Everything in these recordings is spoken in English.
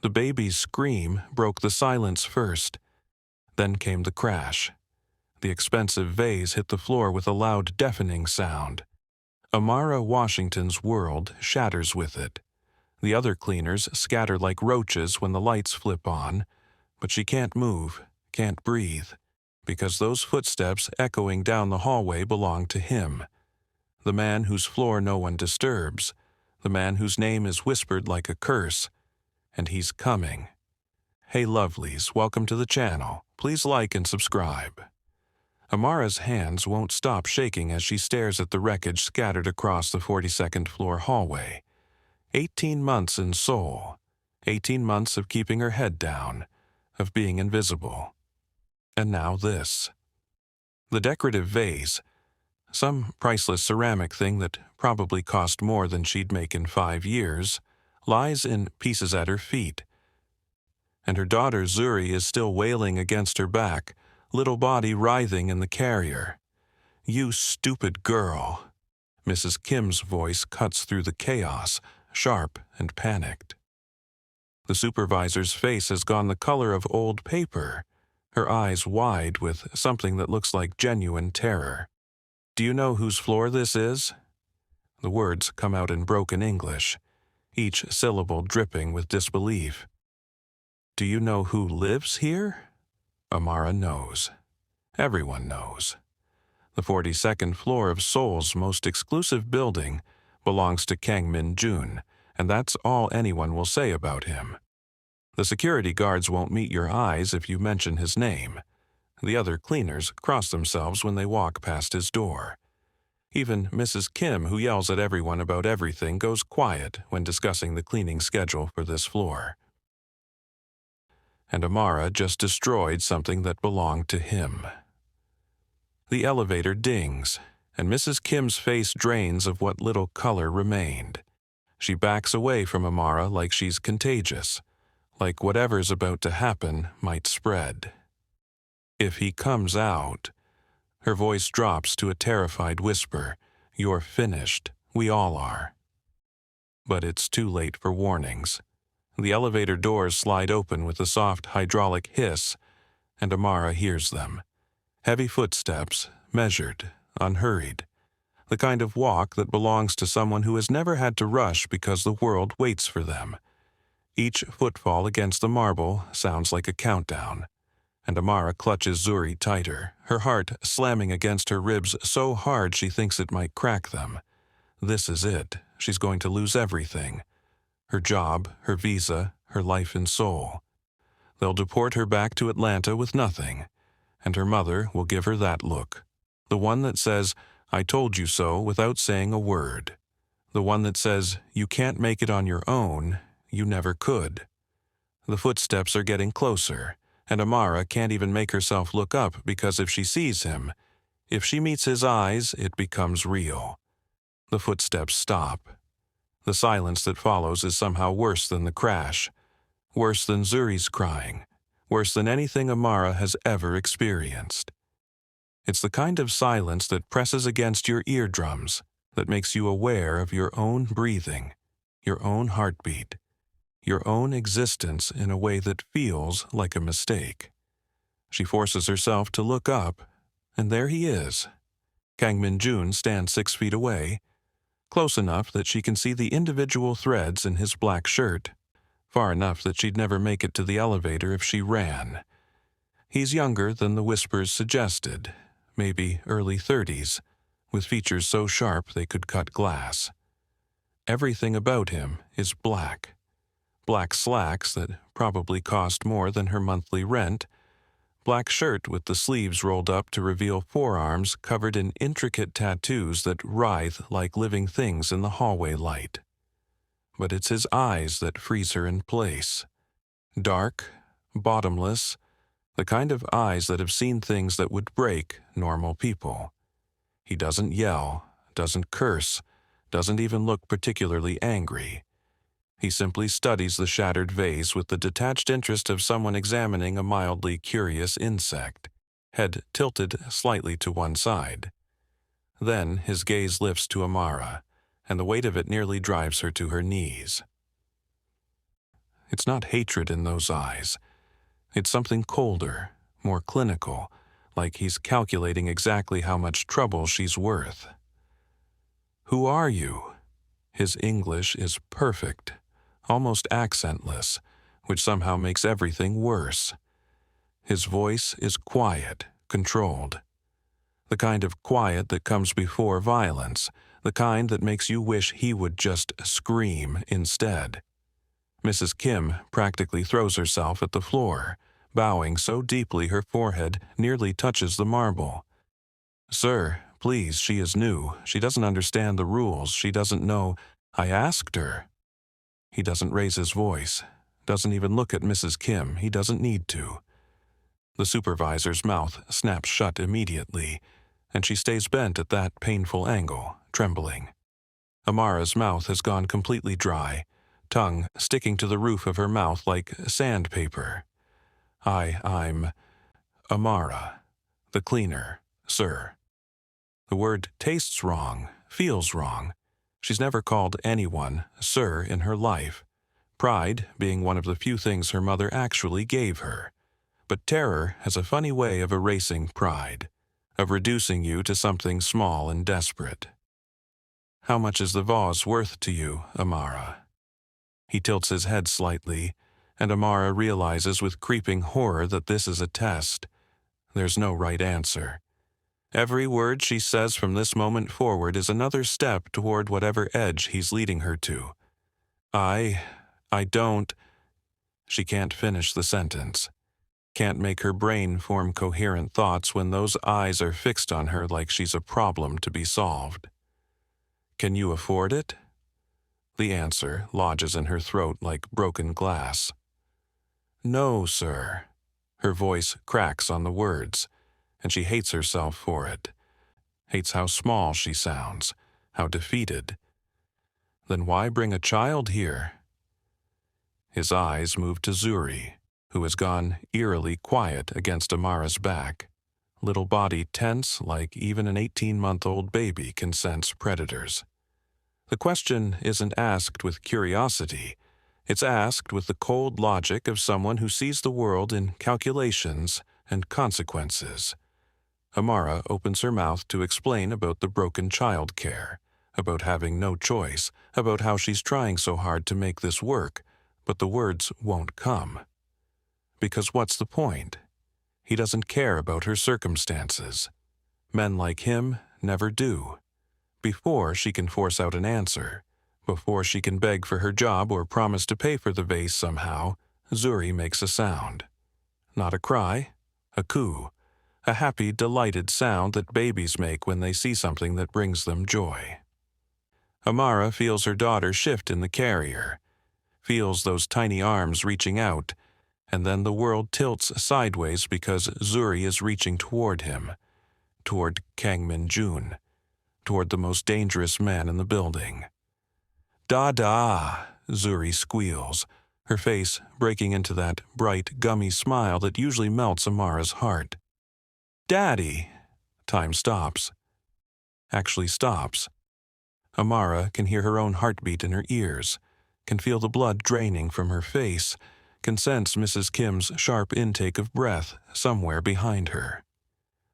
The baby's scream broke the silence first. Then came the crash. The expensive vase hit the floor with a loud, deafening sound. Amara Washington's world shatters with it. The other cleaners scatter like roaches when the lights flip on, but she can't move, can't breathe, because those footsteps echoing down the hallway belong to him. The man whose floor no one disturbs, the man whose name is whispered like a curse, and he's coming. Hey lovelies, welcome to the channel. Please like and subscribe. Amara's hands won't stop shaking as she stares at the wreckage scattered across the 42nd floor hallway. 18 months in Seoul. 18 months of keeping her head down, of being invisible. And now this. The decorative vase, some priceless ceramic thing that probably cost more than she'd make in 5 years, lies in pieces at her feet. And her daughter Zuri is still wailing against her back, little body writhing in the carrier. "You stupid girl." Mrs. Kim's voice cuts through the chaos, sharp and panicked. The supervisor's face has gone the color of old paper, her eyes wide with something that looks like genuine terror. "Do you know whose floor this is?" The words come out in broken English, each syllable dripping with disbelief. "Do you know who lives here?" Amara knows. Everyone knows. The 42nd floor of Seoul's most exclusive building belongs to Kang Min-jun, and that's all anyone will say about him. The security guards won't meet your eyes if you mention his name. The other cleaners cross themselves when they walk past his door. Even Mrs. Kim, who yells at everyone about everything, goes quiet when discussing the cleaning schedule for this floor. And Amara just destroyed something that belonged to him. The elevator dings, and Mrs. Kim's face drains of what little color remained. She backs away from Amara like she's contagious, like whatever's about to happen might spread. If he comes out, her voice drops to a terrified whisper, "You're finished. We all are." But it's too late for warnings. The elevator doors slide open with a soft hydraulic hiss, and Amara hears them. Heavy footsteps, measured, unhurried. The kind of walk that belongs to someone who has never had to rush because the world waits for them. Each footfall against the marble sounds like a countdown, and Amara clutches Zuri tighter, her heart slamming against her ribs so hard she thinks it might crack them. This is it. She's going to lose everything. Her job, her visa, her life in Seoul. They'll deport her back to Atlanta with nothing, and her mother will give her that look. The one that says, "I told you so," without saying a word. The one that says, "You can't make it on your own, you never could." The footsteps are getting closer, and Amara can't even make herself look up because if she sees him, if she meets his eyes, it becomes real. The footsteps stop. The silence that follows is somehow worse than the crash, worse than Zuri's crying, worse than anything Amara has ever experienced. It's the kind of silence that presses against your eardrums, that makes you aware of your own breathing, your own heartbeat, your own existence in a way that feels like a mistake. She forces herself to look up, and there he is. Kang Min-jun stands 6 feet away, close enough that she can see the individual threads in his black shirt, far enough that she'd never make it to the elevator if she ran. He's younger than the whispers suggested, maybe early 30s, with features so sharp they could cut glass. Everything about him is black. Black slacks that probably cost more than her monthly rent, black shirt with the sleeves rolled up to reveal forearms covered in intricate tattoos that writhe like living things in the hallway light. But it's his eyes that freeze her in place. Dark, bottomless, the kind of eyes that have seen things that would break normal people. He doesn't yell, doesn't curse, doesn't even look particularly angry. He simply studies the shattered vase with the detached interest of someone examining a mildly curious insect, head tilted slightly to one side. Then his gaze lifts to Amara, and the weight of it nearly drives her to her knees. It's not hatred in those eyes. It's something colder, more clinical, like he's calculating exactly how much trouble she's worth. "Who are you?" His English is perfect, almost accentless, which somehow makes everything worse. His voice is quiet, controlled. The kind of quiet that comes before violence, the kind that makes you wish he would just scream instead. Mrs. Kim practically throws herself at the floor, bowing so deeply her forehead nearly touches the marble. "Sir, please, she is new. She doesn't understand the rules. She doesn't know. I asked her." He doesn't raise his voice, doesn't even look at Mrs. Kim. He doesn't need to. The supervisor's mouth snaps shut immediately, and she stays bent at that painful angle, trembling. Amara's mouth has gone completely dry, tongue sticking to the roof of her mouth like sandpaper. I'm Amara, the cleaner, sir." The word tastes wrong, feels wrong. She's never called anyone sir in her life, pride being one of the few things her mother actually gave her. But terror has a funny way of erasing pride, of reducing you to something small and desperate. "How much is the vase worth to you, Amara?" He tilts his head slightly, and Amara realizes with creeping horror that this is a test. There's no right answer. Every word she says from this moment forward is another step toward whatever edge he's leading her to. I don't." She can't finish the sentence. Can't make her brain form coherent thoughts when those eyes are fixed on her like she's a problem to be solved. "Can you afford it?" The answer lodges in her throat like broken glass. "No, sir." Her voice cracks on the words, and she hates herself for it. Hates how small she sounds, how defeated. "Then why bring a child here?" His eyes move to Zuri, who has gone eerily quiet against Amara's back, little body tense like even an 18-month-old baby can sense predators. The question isn't asked with curiosity. It's asked with the cold logic of someone who sees the world in calculations and consequences. Amara opens her mouth to explain about the broken child care, about having no choice, about how she's trying so hard to make this work, but the words won't come. Because what's the point? He doesn't care about her circumstances. Men like him never do. Before she can force out an answer, before she can beg for her job or promise to pay for the vase somehow, Zuri makes a sound. Not a cry, a coo, a happy, delighted sound that babies make when they see something that brings them joy. Amara feels her daughter shift in the carrier, feels those tiny arms reaching out, and then the world tilts sideways because Zuri is reaching toward him, toward Kang Min-jun, toward the most dangerous man in the building. "Dada!" Zuri squeals, her face breaking into that bright, gummy smile that usually melts Amara's heart. "Daddy!" Time stops. Actually stops. Amara can hear her own heartbeat in her ears, can feel the blood draining from her face, can sense Mrs. Kim's sharp intake of breath somewhere behind her.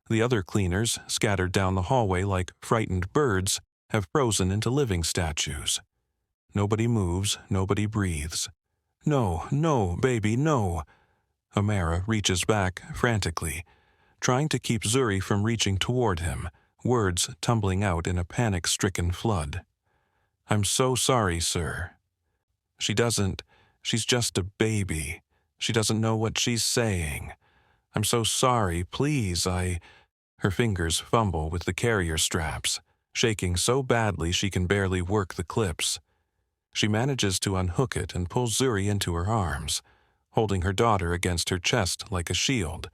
The other cleaners, scattered down the hallway like frightened birds, have frozen into living statues. Nobody moves, nobody breathes. "No, no, baby, no!" Amara reaches back frantically, trying to keep Zuri from reaching toward him, words tumbling out in a panic-stricken flood. "I'm so sorry, sir." She's just a baby. She doesn't know what she's saying. "I'm so sorry, please, Her fingers fumble with the carrier straps, shaking so badly she can barely work the clips. She manages to unhook it and pulls Zuri into her arms, holding her daughter against her chest like a shield,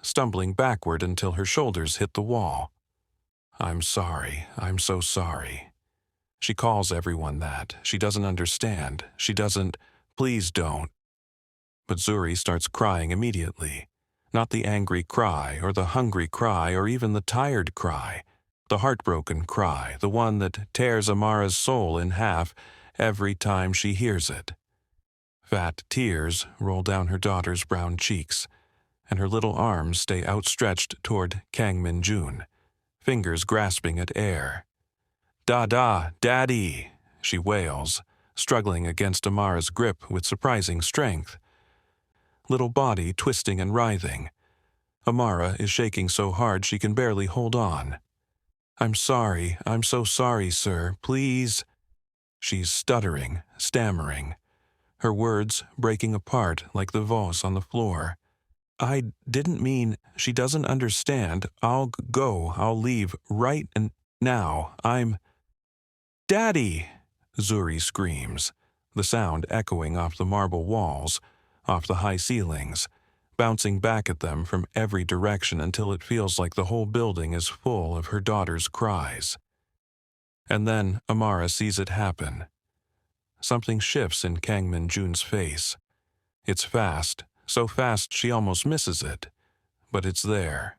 stumbling backward until her shoulders hit the wall. "I'm sorry, I'm so sorry." She calls everyone that. She doesn't understand. She doesn't. Please don't. But Zuri starts crying immediately. Not the angry cry, or the hungry cry, or even the tired cry. The heartbroken cry, the one that tears Amara's soul in half every time she hears it. Fat tears roll down her daughter's brown cheeks, and her little arms stay outstretched toward Kang Min-jun, fingers grasping at air. "Dada, Daddy," she wails, struggling against Amara's grip with surprising strength. Little body twisting and writhing. Amara is shaking so hard she can barely hold on. I'm so sorry, sir, please." She's stuttering, stammering, her words breaking apart like the vase on the floor. "I didn't mean..." She doesn't understand. I'll leave right now. "Daddy!" Zuri screams, the sound echoing off the marble walls, off the high ceilings, bouncing back at them from every direction until it feels like the whole building is full of her daughter's cries. And then Amara sees it happen. Something shifts in Kang Min-jun's face. It's fast, so fast she almost misses it. But it's there.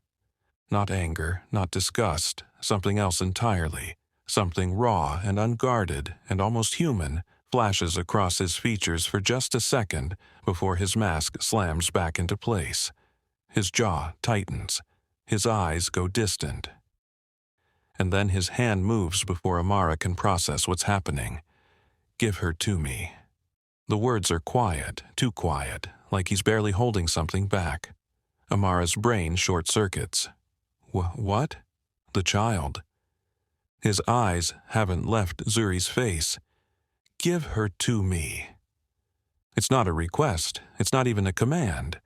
Not anger, not disgust, something else entirely. Something raw and unguarded and almost human flashes across his features for just a second before his mask slams back into place. His jaw tightens. His eyes go distant. And then his hand moves before Amara can process what's happening. "Give her to me." The words are quiet, too quiet, like he's barely holding something back. Amara's brain short-circuits. What? The child. His eyes haven't left Zuri's face. "Give her to me." It's not a request. It's not even a command.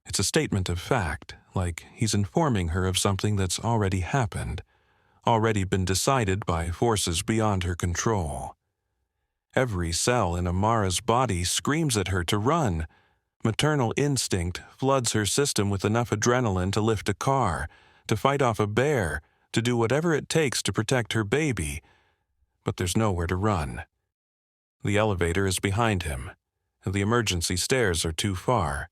It's a statement of fact, like he's informing her of something that's already happened, already been decided by forces beyond her control. Every cell in Amara's body screams at her to run. Maternal instinct floods her system with enough adrenaline to lift a car, to fight off a bear, to do whatever it takes to protect her baby. But there's nowhere to run. The elevator is behind him, and the emergency stairs are too far,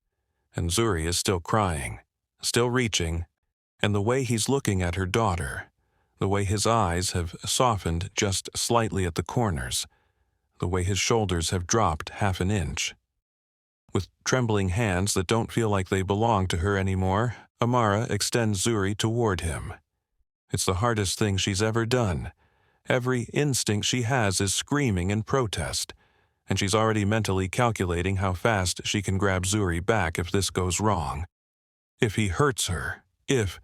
and Zuri is still crying, still reaching, and the way he's looking at her daughter, the way his eyes have softened just slightly at the corners, the way his shoulders have dropped half an inch. With trembling hands that don't feel like they belong to her anymore, Amara extends Zuri toward him. It's the hardest thing she's ever done. Every instinct she has is screaming in protest, and she's already mentally calculating how fast she can grab Zuri back if this goes wrong. If he hurts her, if...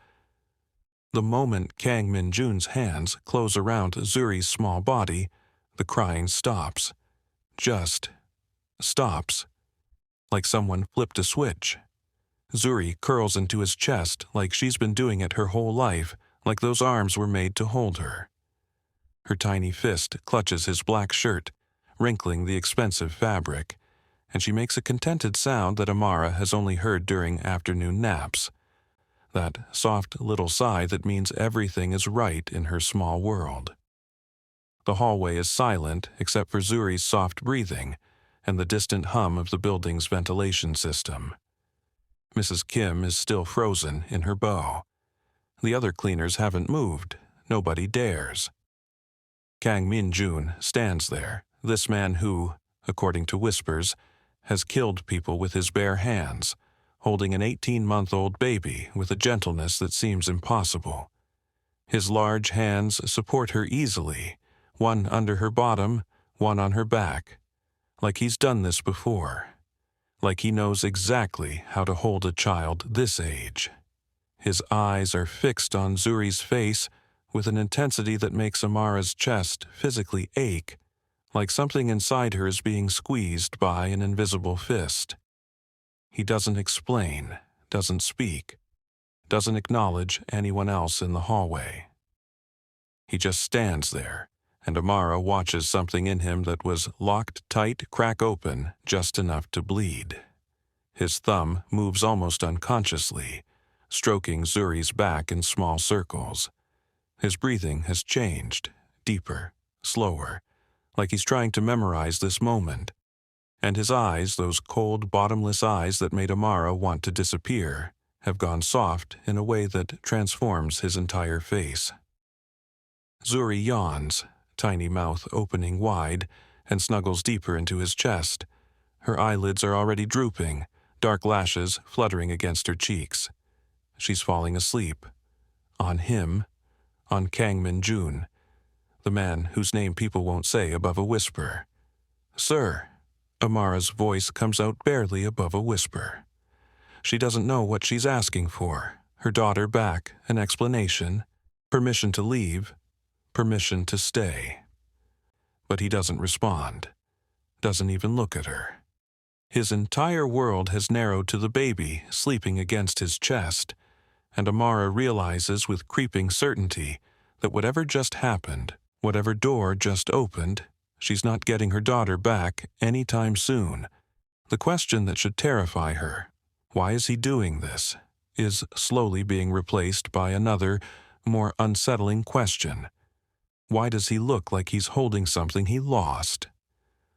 The moment Kang Min-jun's hands close around Zuri's small body, the crying stops. Just stops. Like someone flipped a switch. Zuri curls into his chest like she's been doing it her whole life, like those arms were made to hold her. Her tiny fist clutches his black shirt, wrinkling the expensive fabric, and she makes a contented sound that Amara has only heard during afternoon naps. That soft little sigh that means everything is right in her small world. The hallway is silent except for Zuri's soft breathing and the distant hum of the building's ventilation system. Mrs. Kim is still frozen in her bow. The other cleaners haven't moved. Nobody dares. Kang Min-jun stands there, this man who, according to whispers, has killed people with his bare hands, holding an 18-month-old baby with a gentleness that seems impossible. His large hands support her easily, one under her bottom, one on her back, like he's done this before, like he knows exactly how to hold a child this age. His eyes are fixed on Zuri's face with an intensity that makes Amara's chest physically ache, like something inside her is being squeezed by an invisible fist. He doesn't explain, doesn't speak, doesn't acknowledge anyone else in the hallway. He just stands there, and Amara watches something in him that was locked tight, crack open, just enough to bleed. His thumb moves almost unconsciously, stroking Zuri's back in small circles. His breathing has changed, deeper, slower, like he's trying to memorize this moment. And his eyes, those cold, bottomless eyes that made Amara want to disappear, have gone soft in a way that transforms his entire face. Zuri yawns, tiny mouth opening wide, and snuggles deeper into his chest, Her eyelids are already drooping, dark lashes fluttering against her cheeks. She's falling asleep. On him, on Kang Min-jun, the man whose name people won't say above a whisper. "Sir," Amara's voice comes out barely above a whisper. She doesn't know what she's asking for. Her daughter back, an explanation, permission to leave, permission to stay. But he doesn't respond, doesn't even look at her. His entire world has narrowed to the baby sleeping against his chest, and Amara realizes with creeping certainty that whatever just happened, whatever door just opened, she's not getting her daughter back anytime soon. The question that should terrify her, why is he doing this, is slowly being replaced by another, more unsettling question. Why does he look like he's holding something he lost?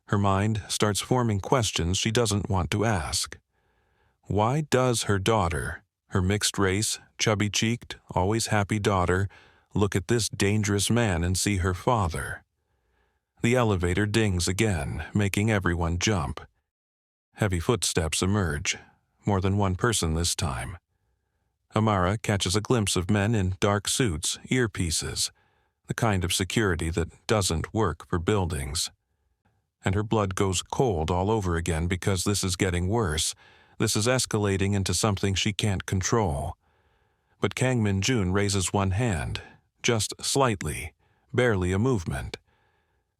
Her mind starts forming questions she doesn't want to ask. Why does her daughter, her mixed-race, chubby-cheeked, always happy daughter, look at this dangerous man and see her father? The elevator dings again, making everyone jump. Heavy footsteps emerge, more than one person this time. Amara catches a glimpse of men in dark suits, earpieces, the kind of security that doesn't work for buildings. And her blood goes cold all over again because this is getting worse. This is escalating into something she can't control. But Kang Min-jun raises one hand, just slightly, barely a movement,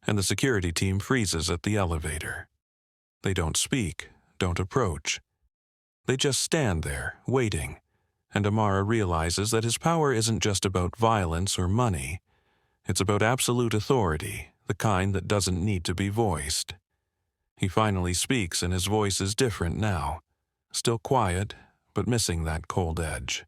and the security team freezes at the elevator. They don't speak, don't approach. They just stand there, waiting, and Amara realizes that his power isn't just about violence or money. It's about absolute authority, the kind that doesn't need to be voiced. He finally speaks, and his voice is different now, still quiet, but missing that cold edge.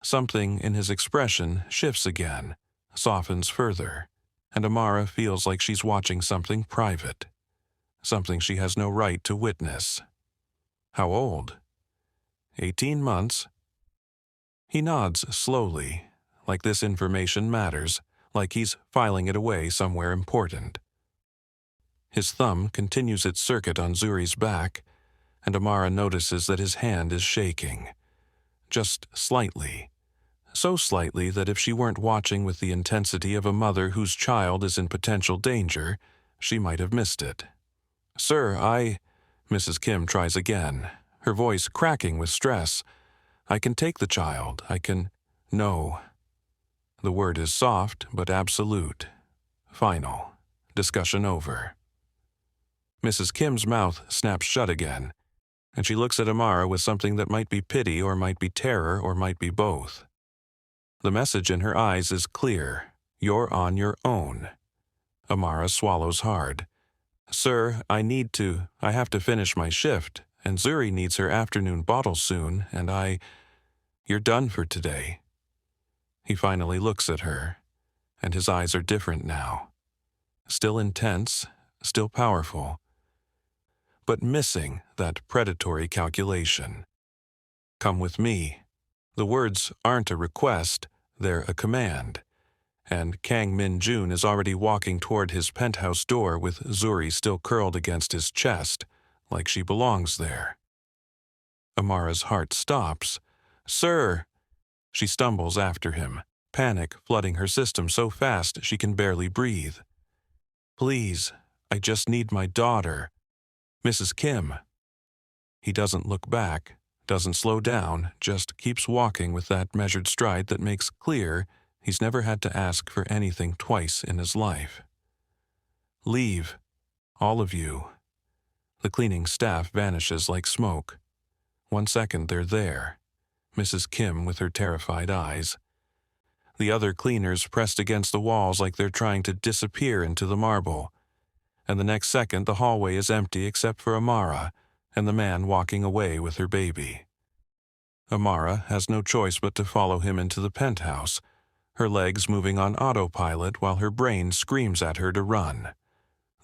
Something in his expression shifts again, softens further, and Amara feels like she's watching something private, something she has no right to witness. How old? 18 months? He nods slowly, like this information matters, like he's filing it away somewhere important. His thumb continues its circuit on Zuri's back, and Amara notices that his hand is shaking. Just slightly. So slightly that if she weren't watching with the intensity of a mother whose child is in potential danger, she might have missed it. "Sir, Mrs. Kim tries again, her voice cracking with stress. "I can take the child. I can—" "No." The word is soft but absolute. Final. Discussion over. Mrs. Kim's mouth snaps shut again, and she looks at Amara with something that might be pity or might be terror or might be both. The message in her eyes is clear. You're on your own. Amara swallows hard. "Sir, I have to finish my shift, and Zuri needs her afternoon bottle soon, and You're done for today." He finally looks at her, and his eyes are different now. Still intense, still powerful, but missing that predatory calculation. "Come with me." The words aren't a request, they're a command, and Kang Min-jun is already walking toward his penthouse door with Zuri still curled against his chest, like she belongs there. Amara's heart stops. "Sir!" She stumbles after him, panic flooding her system so fast she can barely breathe. "Please, I just need my daughter. Mrs. Kim." He doesn't look back, doesn't slow down, just keeps walking with that measured stride that makes clear he's never had to ask for anything twice in his life. "Leave, all of you." The cleaning staff vanishes like smoke. 1 second they're there, Mrs. Kim with her terrified eyes. The other cleaners pressed against the walls like they're trying to disappear into the marble. And the next second the hallway is empty except for Amara and the man walking away with her baby. Amara has no choice but to follow him into the penthouse, her legs moving on autopilot while her brain screams at her to run.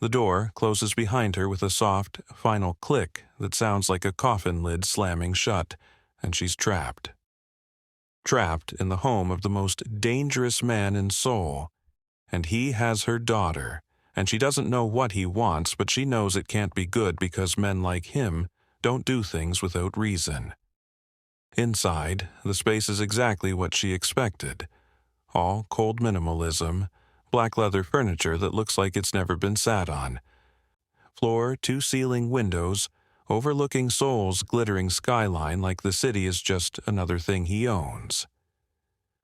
The door closes behind her with a soft, final click that sounds like a coffin lid slamming shut, and she's trapped. Trapped in the home of the most dangerous man in Seoul, and he has her daughter, and she doesn't know what he wants, but she knows it can't be good because men like him don't do things without reason. Inside, the space is exactly what she expected. All cold minimalism, black leather furniture that looks like it's never been sat on. Floor-to-ceiling windows, overlooking Seoul's glittering skyline like the city is just another thing he owns.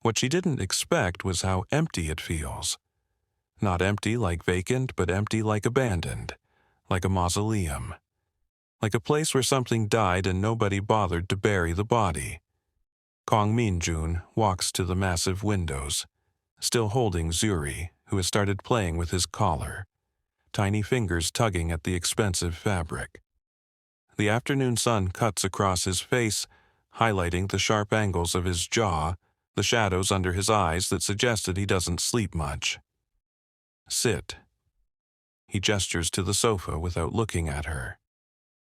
What she didn't expect was how empty it feels. Not empty like vacant, but empty like abandoned, like a mausoleum. Like a place where something died and nobody bothered to bury the body. Kang Min-jun walks to the massive windows, still holding Zuri, who has started playing with his collar, tiny fingers tugging at the expensive fabric. The afternoon sun cuts across his face, highlighting the sharp angles of his jaw, the shadows under his eyes that suggested he doesn't sleep much. Sit. He gestures to the sofa without looking at her.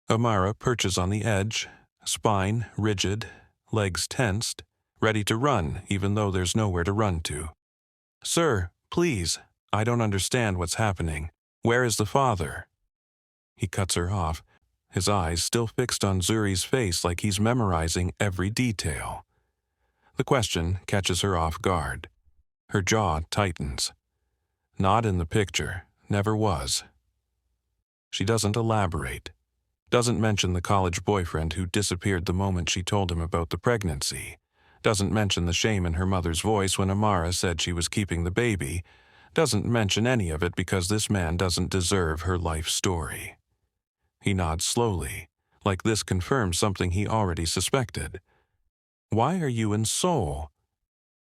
Amara perches on the edge, spine rigid, legs tensed, ready to run even though there's nowhere to run to. "Sir, please, I don't understand what's happening. Where is the father?" He cuts her off, his eyes still fixed on Zuri's face like he's memorizing every detail. The question catches her off guard. Her jaw tightens. Not in the picture, never was. She doesn't elaborate. Doesn't mention the college boyfriend who disappeared the moment she told him about the pregnancy. Doesn't mention the shame in her mother's voice when Amara said she was keeping the baby. Doesn't mention any of it because this man doesn't deserve her life story. He nods slowly, like this confirms something he already suspected. "Why are you in Seoul?"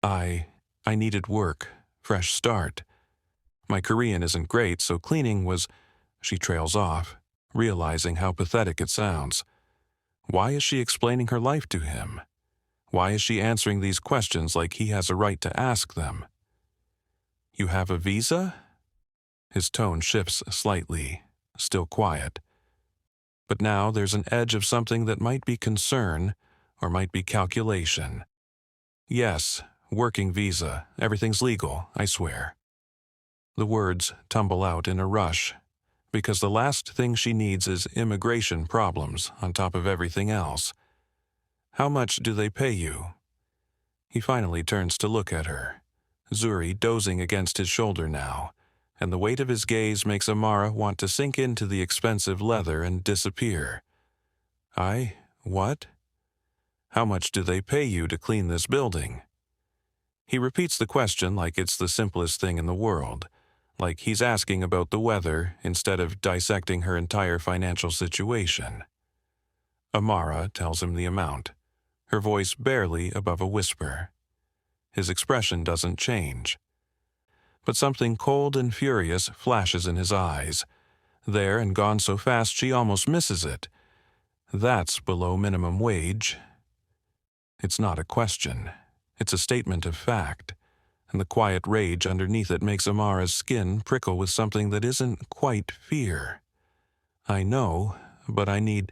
I needed work, fresh start. My Korean isn't great, so cleaning was..." She trails off, realizing how pathetic it sounds. Why is she explaining her life to him? Why is she answering these questions like he has a right to ask them? "You have a visa?" His tone shifts slightly, still quiet. But now there's an edge of something that might be concern or might be calculation. "Yes, working visa. Everything's legal, I swear." The words tumble out in a rush, because the last thing she needs is immigration problems on top of everything else. "How much do they pay you?" He finally turns to look at her, Zuri dozing against his shoulder now, and the weight of his gaze makes Amara want to sink into the expensive leather and disappear. What? How much do they pay you to clean this building?" He repeats the question like it's the simplest thing in the world, like he's asking about the weather instead of dissecting her entire financial situation. Amara tells him the amount, her voice barely above a whisper. His expression doesn't change. But something cold and furious flashes in his eyes, there and gone so fast she almost misses it. That's below minimum wage. It's not a question. It's a statement of fact, and the quiet rage underneath it makes Amara's skin prickle with something that isn't quite fear. "I know, but I need...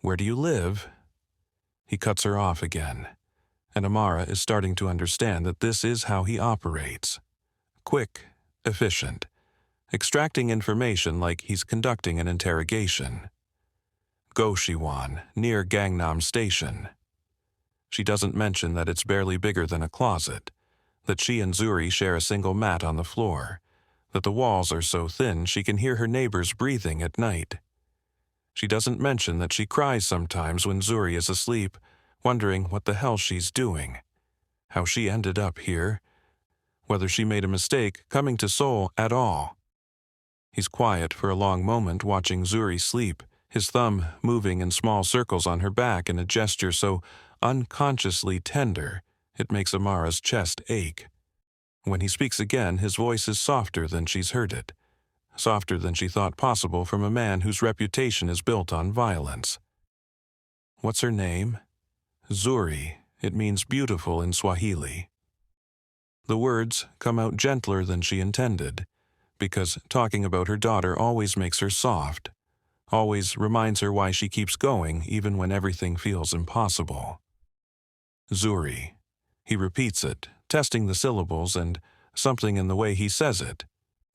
Where do you live?" He cuts her off again, and Amara is starting to understand that this is how he operates. Quick, efficient, extracting information like he's conducting an interrogation. Goshiwon, near Gangnam Station. She doesn't mention that it's barely bigger than a closet, that she and Zuri share a single mat on the floor, that the walls are so thin she can hear her neighbors breathing at night. She doesn't mention that she cries sometimes when Zuri is asleep, wondering what the hell she's doing, how she ended up here, whether she made a mistake coming to Seoul at all. He's quiet for a long moment watching Zuri sleep, his thumb moving in small circles on her back in a gesture so unconsciously tender it makes Amara's chest ache. When he speaks again, his voice is softer than she's heard it, softer than she thought possible from a man whose reputation is built on violence. "What's her name?" "Zuri. It means beautiful in Swahili." The words come out gentler than she intended, because talking about her daughter always makes her soft, always reminds her why she keeps going even when everything feels impossible. "Zuri." He repeats it, testing the syllables and something in the way he says it.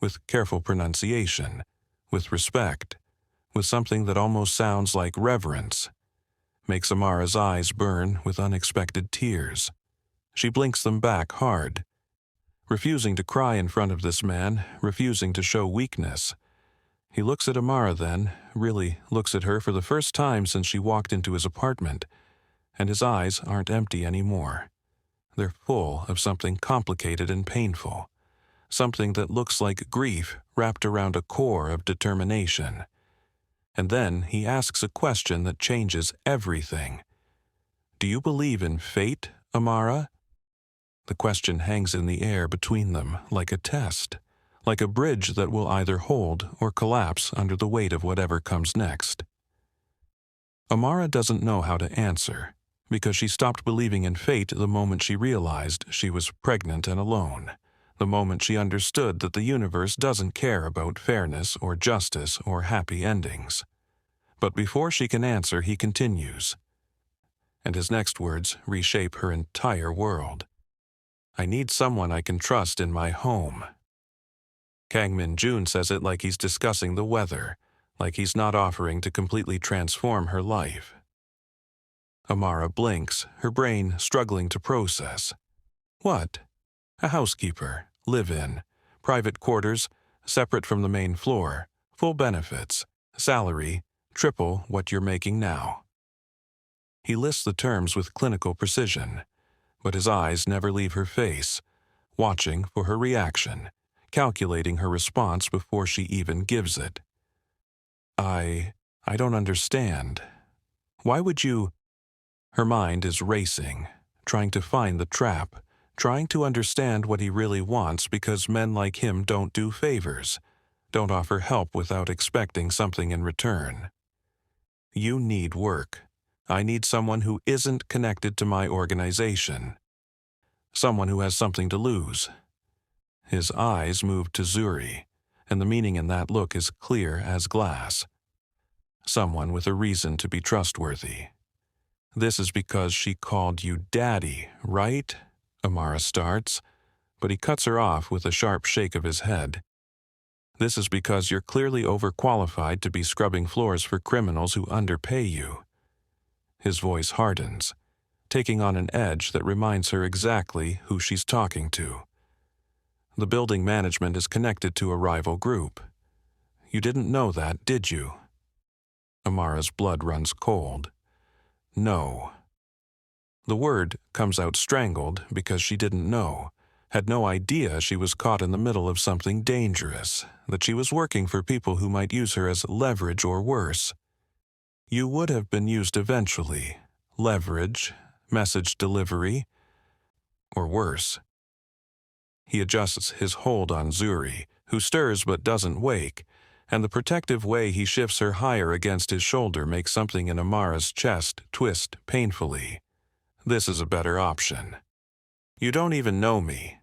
with careful pronunciation, with respect, with something that almost sounds like reverence. Makes Amara's eyes burn with unexpected tears. She blinks them back hard, refusing to cry in front of this man, refusing to show weakness. He looks at Amara then, really looks at her for the first time since she walked into his apartment, and his eyes aren't empty anymore. They're full of something complicated and painful, something that looks like grief wrapped around a core of determination. And then he asks a question that changes everything. "Do you believe in fate, Amara?" The question hangs in the air between them like a test, like a bridge that will either hold or collapse under the weight of whatever comes next. Amara doesn't know how to answer, because she stopped believing in fate the moment she realized she was pregnant and alone, the moment she understood that the universe doesn't care about fairness or justice or happy endings. But before she can answer, he continues, and his next words reshape her entire world. "I need someone I can trust in my home." Kang Min-jun says it like he's discussing the weather, like he's not offering to completely transform her life. Amara blinks, her brain struggling to process. What? A housekeeper, live-in, private quarters, separate from the main floor, full benefits, salary, triple what you're making now. He lists the terms with clinical precision, but his eyes never leave her face, watching for her reaction, calculating her response before she even gives it. I don't understand. Why would you... Her mind is racing, trying to find the trap, trying to understand what he really wants because men like him don't do favors, don't offer help without expecting something in return. You need work. I need someone who isn't connected to my organization. Someone who has something to lose. His eyes move to Zuri, and the meaning in that look is clear as glass. Someone with a reason to be trustworthy. This is because she called you Daddy, right? Amara starts, but he cuts her off with a sharp shake of his head. This is because you're clearly overqualified to be scrubbing floors for criminals who underpay you. His voice hardens, taking on an edge that reminds her exactly who she's talking to. The building management is connected to a rival group. You didn't know that, did you? Amara's blood runs cold. No. The word comes out strangled because she didn't know, had no idea she was caught in the middle of something dangerous, that she was working for people who might use her as leverage or worse. You would have been used eventually. Leverage, message delivery, or worse. He adjusts his hold on Zuri, who stirs but doesn't wake, and the protective way he shifts her higher against his shoulder makes something in Amara's chest twist painfully. This is a better option. You don't even know me.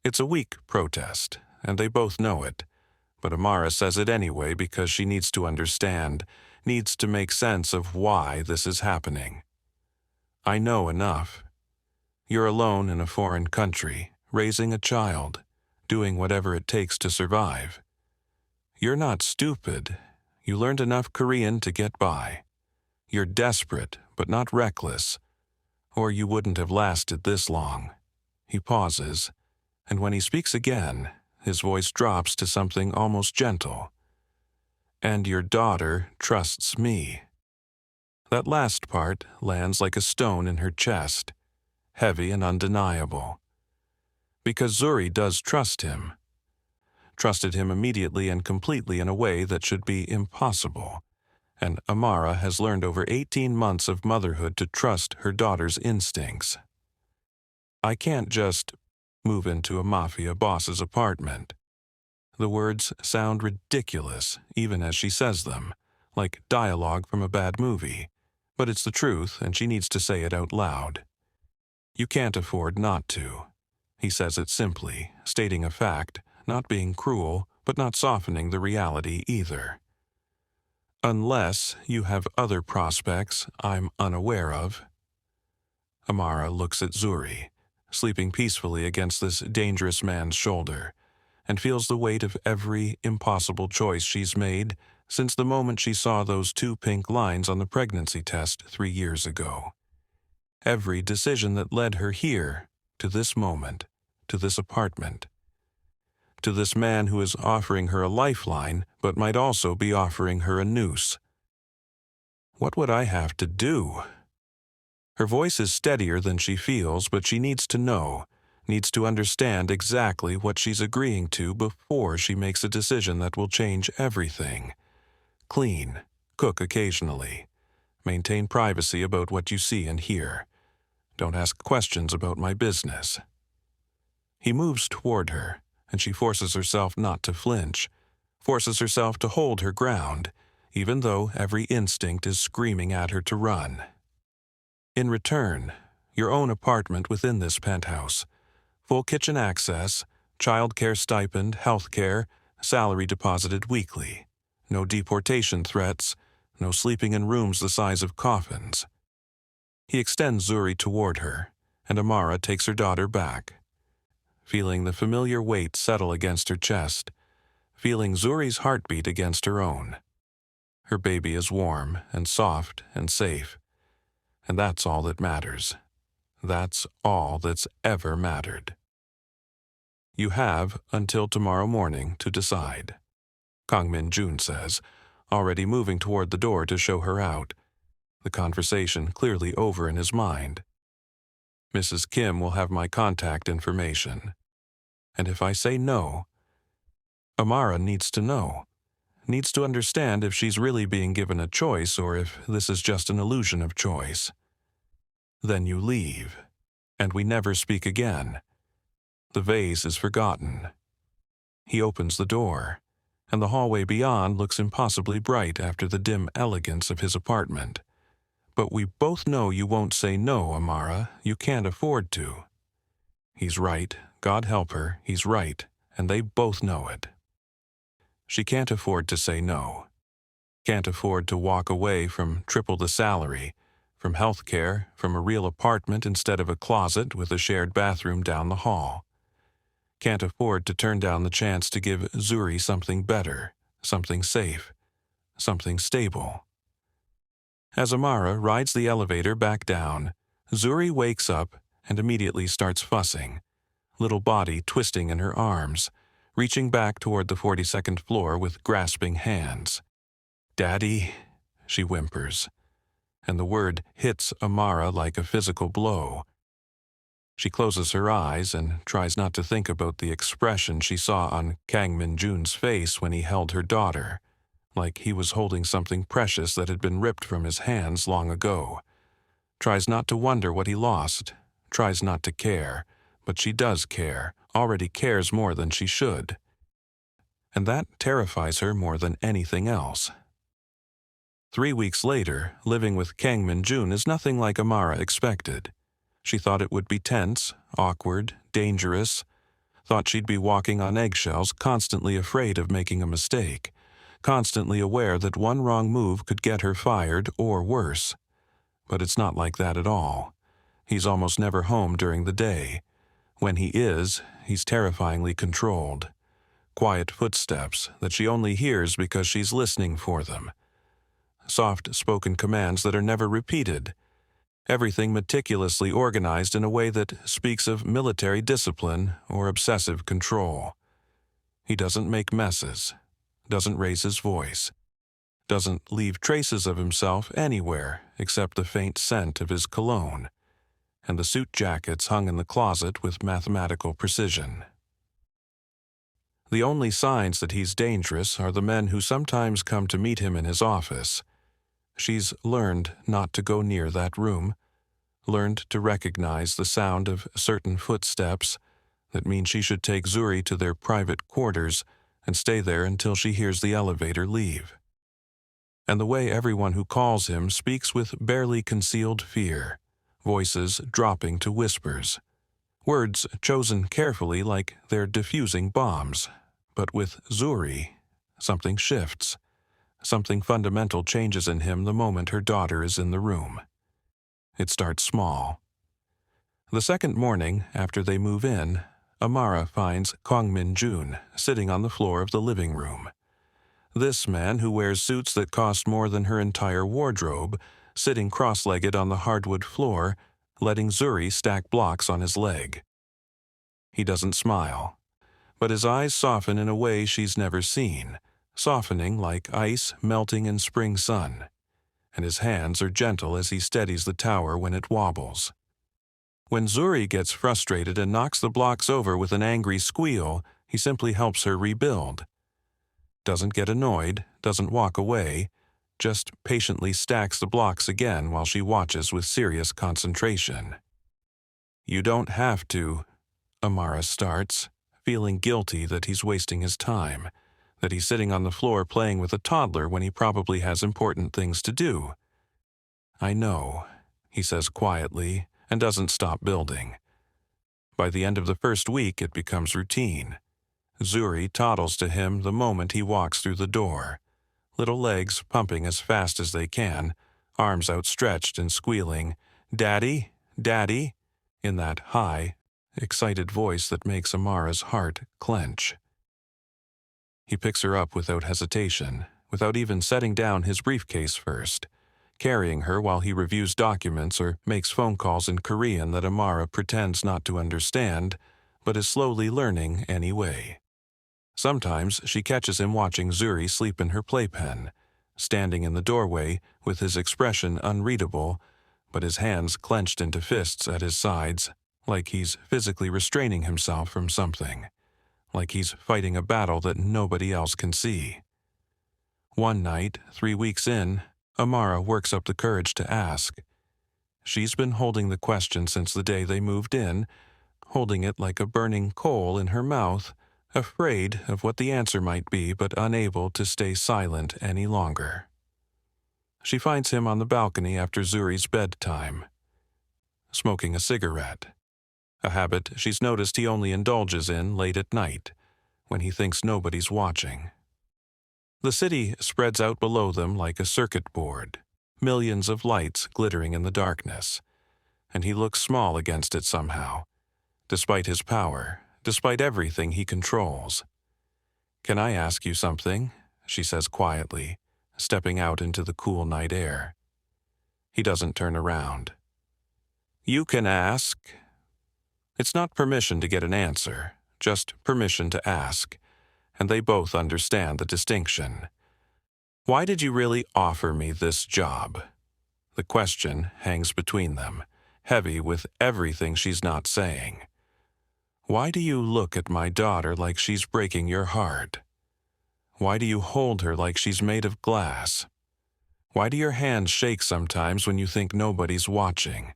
It's a weak protest, and they both know it, but Amara says it anyway because she needs to understand, needs to make sense of why this is happening. I know enough. You're alone in a foreign country, raising a child, doing whatever it takes to survive. You're not stupid. You learned enough Korean to get by. You're desperate, but not reckless, or you wouldn't have lasted this long. He pauses, and when he speaks again, his voice drops to something almost gentle. And your daughter trusts me. That last part lands like a stone in her chest, heavy and undeniable. Because Zuri does trust him. Trusted him immediately and completely in a way that should be impossible, and Amara has learned over 18 months of motherhood to trust her daughter's instincts. I can't just move into a Mafia boss's apartment. The words sound ridiculous even as she says them, like dialogue from a bad movie, but it's the truth and she needs to say it out loud. You can't afford not to. He says it simply, stating a fact, not being cruel, but not softening the reality either. Unless you have other prospects I'm unaware of. Amara looks at Zuri, sleeping peacefully against this dangerous man's shoulder, and feels the weight of every impossible choice she's made since the moment she saw those 2 pink lines on the pregnancy test 3 years ago. Every decision that led her here, to this moment, to this apartment, to this man who is offering her a lifeline but might also be offering her a noose. What would I have to do? Her voice is steadier than she feels, but she needs to know, needs to understand exactly what she's agreeing to before she makes a decision that will change everything. Clean, cook occasionally, maintain privacy about what you see and hear. Don't ask questions about my business. He moves toward her, and she forces herself not to flinch, forces herself to hold her ground, even though every instinct is screaming at her to run. In return, your own apartment within this penthouse, full kitchen access, child care stipend, health care, salary deposited weekly, no deportation threats, no sleeping in rooms the size of coffins. He extends Zuri toward her, and Amara takes her daughter back. Feeling the familiar weight settle against her chest, feeling Zuri's heartbeat against her own. Her baby is warm and soft and safe, and that's all that matters. That's all that's ever mattered. You have until tomorrow morning to decide, Kang Min-jun says, already moving toward the door to show her out, the conversation clearly over in his mind. Mrs. Kim will have my contact information. And if I say no, Amara needs to know, needs to understand if she's really being given a choice or if this is just an illusion of choice. Then you leave, and we never speak again. The vase is forgotten. He opens the door, and the hallway beyond looks impossibly bright after the dim elegance of his apartment. But we both know you won't say no, Amara. You can't afford to. He's right. God help her, he's right, and they both know it. She can't afford to say no. Can't afford to walk away from triple the salary, from health care, from a real apartment instead of a closet with a shared bathroom down the hall. Can't afford to turn down the chance to give Zuri something better, something safe, something stable. As Amara rides the elevator back down, Zuri wakes up and immediately starts fussing, little body twisting in her arms, reaching back toward the 42nd floor with grasping hands. "Daddy," she whimpers, and the word hits Amara like a physical blow. She closes her eyes and tries not to think about the expression she saw on Kang Min-jun's face when he held her daughter, like he was holding something precious that had been ripped from his hands long ago. Tries not to wonder what he lost, tries not to care, but she does care, already cares more than she should. And that terrifies her more than anything else. 3 weeks later, living with Kang Min-jun is nothing like Amara expected. She thought it would be tense, awkward, dangerous, thought she'd be walking on eggshells, constantly afraid of making a mistake, constantly aware that one wrong move could get her fired or worse. But it's not like that at all. He's almost never home during the day. When he is, he's terrifyingly controlled. Quiet footsteps that she only hears because she's listening for them. Soft-spoken commands that are never repeated. Everything meticulously organized in a way that speaks of military discipline or obsessive control. He doesn't make messes, doesn't raise his voice, doesn't leave traces of himself anywhere except the faint scent of his cologne, and the suit jackets hung in the closet with mathematical precision. The only signs that he's dangerous are the men who sometimes come to meet him in his office. She's learned not to go near that room, learned to recognize the sound of certain footsteps that mean she should take Zuri to their private quarters and stay there until she hears the elevator leave. And the way everyone who calls him speaks with barely concealed fear, voices dropping to whispers, words chosen carefully like they're diffusing bombs. But with Zuri, something shifts. Something fundamental changes in him the moment her daughter is in the room. It starts small. The second morning after they move in, Amara finds Kang Min-jun sitting on the floor of the living room. This man, who wears suits that cost more than her entire wardrobe, sitting cross-legged on the hardwood floor, letting Zuri stack blocks on his leg. He doesn't smile, but his eyes soften in a way she's never seen, softening like ice melting in spring sun, and his hands are gentle as he steadies the tower when it wobbles. When Zuri gets frustrated and knocks the blocks over with an angry squeal, he simply helps her rebuild. Doesn't get annoyed, doesn't walk away, just patiently stacks the blocks again while she watches with serious concentration. "You don't have to," Amara starts, feeling guilty that he's wasting his time, that he's sitting on the floor playing with a toddler when he probably has important things to do. "I know," he says quietly, and doesn't stop building. By the end of the first week, it becomes routine. Zuri toddles to him the moment he walks through the door, little legs pumping as fast as they can, arms outstretched and squealing, "Daddy, Daddy," in that high, excited voice that makes Amara's heart clench. He picks her up without hesitation, without even setting down his briefcase first, carrying her while he reviews documents or makes phone calls in Korean that Amara pretends not to understand, but is slowly learning anyway. Sometimes she catches him watching Zuri sleep in her playpen, standing in the doorway with his expression unreadable, but his hands clenched into fists at his sides, like he's physically restraining himself from something, like he's fighting a battle that nobody else can see. One night, 3 weeks in, Amara works up the courage to ask. She's been holding the question since the day they moved in, holding it like a burning coal in her mouth, afraid of what the answer might be but unable to stay silent any longer. She finds him on the balcony after Zuri's bedtime, smoking a cigarette, a habit she's noticed he only indulges in late at night, when he thinks nobody's watching. The city spreads out below them like a circuit board, millions of lights glittering in the darkness, and he looks small against it somehow, despite his power, despite everything he controls. "Can I ask you something?" she says quietly, stepping out into the cool night air. He doesn't turn around. "You can ask." It's not permission to get an answer, just permission to ask, and they both understand the distinction. "Why did you really offer me this job?" The question hangs between them, heavy with everything she's not saying. "Why do you look at my daughter like she's breaking your heart? Why do you hold her like she's made of glass? Why do your hands shake sometimes when you think nobody's watching?"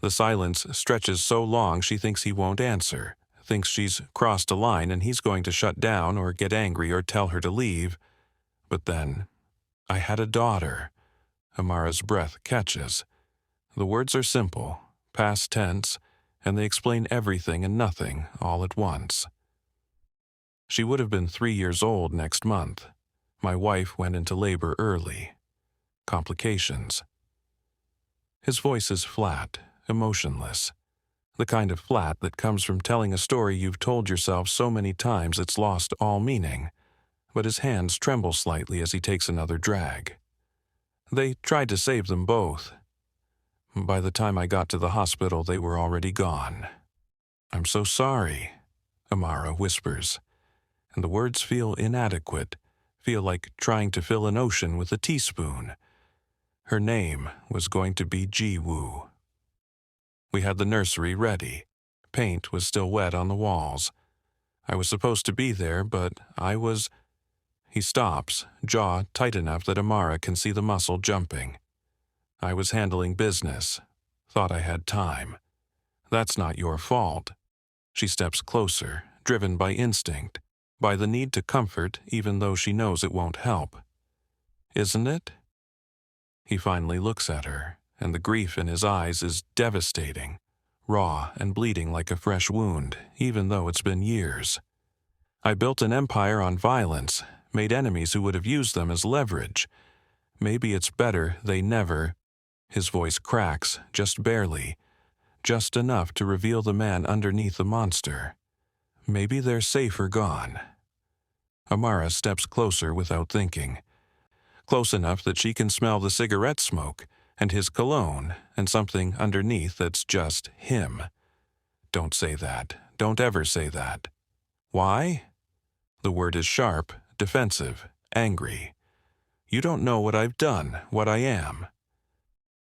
The silence stretches so long she thinks he won't answer, thinks she's crossed a line and he's going to shut down or get angry or tell her to leave. But then, "I had a daughter." Amara's breath catches. The words are simple, past tense, and they explain everything and nothing all at once. "She would have been 3 years old next month. My wife went into labor early. Complications." His voice is flat, emotionless, the kind of flat that comes from telling a story you've told yourself so many times it's lost all meaning, but his hands tremble slightly as he takes another drag. "They tried to save them both. By the time I got to the hospital, they were already gone." "I'm so sorry," Amara whispers, and the words feel inadequate, feel like trying to fill an ocean with a teaspoon. Her name was going to be Ji-woo. We had the nursery ready. Paint was still wet on the walls. I was supposed to be there, but I was... He stops, jaw tight enough that Amara can see the muscle jumping. "I was handling business. Thought I had time. That's not your fault." She steps closer, driven by instinct, by the need to comfort even though she knows it won't help. "Isn't it?" He finally looks at her, and the grief in his eyes is devastating, raw and bleeding like a fresh wound, even though it's been years. "I built an empire on violence, made enemies who would have used them as leverage. Maybe it's better they never..." His voice cracks, just barely. just enough to reveal the man underneath the monster. Maybe they're safe or gone. Amara steps closer without thinking. Close enough that she can smell the cigarette smoke and his cologne and something underneath that's just him. Don't say that. Don't ever say that. Why? The word is sharp, defensive, angry. You don't know what I've done, what I am.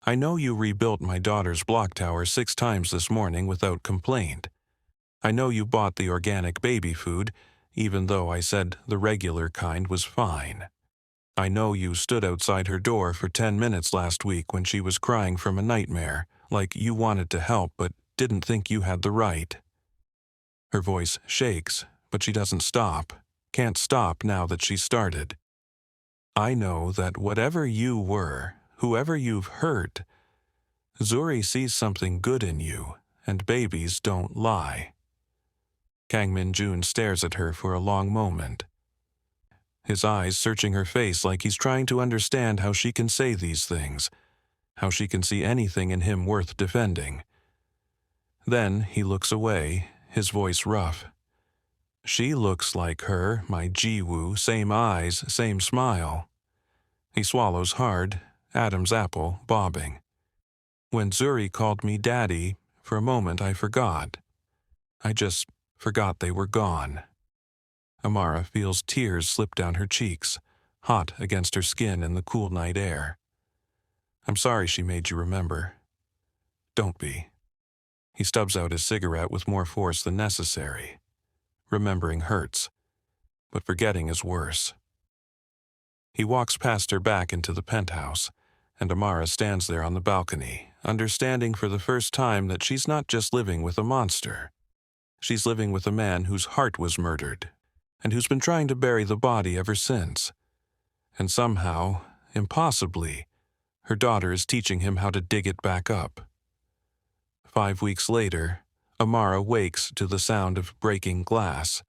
I know you rebuilt my daughter's block tower 6 times this morning without complaint. I know you bought the organic baby food, even though I said the regular kind was fine. I know you stood outside her door for 10 minutes last week when she was crying from a nightmare, like you wanted to help but didn't think you had the right. Her voice shakes, but she doesn't stop. Can't stop now that she's started. I know that whatever you were, whoever you've hurt, Zuri sees something good in you, and babies don't lie. Kang Min-jun stares at her for a long moment, his eyes searching her face like he's trying to understand how she can say these things, how she can see anything in him worth defending. Then he looks away, his voice rough. She looks like her, my Jiwoo, same eyes, same smile. He swallows hard, Adam's apple bobbing. When Zuri called me Daddy, for a moment I forgot. I just forgot they were gone. Amara feels tears slip down her cheeks, hot against her skin in the cool night air. I'm sorry she made you remember. Don't be. He stubs out his cigarette with more force than necessary. Remembering hurts, but forgetting is worse. He walks past her back into the penthouse, and Amara stands there on the balcony, understanding for the first time that she's not just living with a monster. She's living with a man whose heart was murdered, and who's been trying to bury the body ever since. And somehow, impossibly, her daughter is teaching him how to dig it back up. 5 weeks later, Amara wakes to the sound of breaking glass,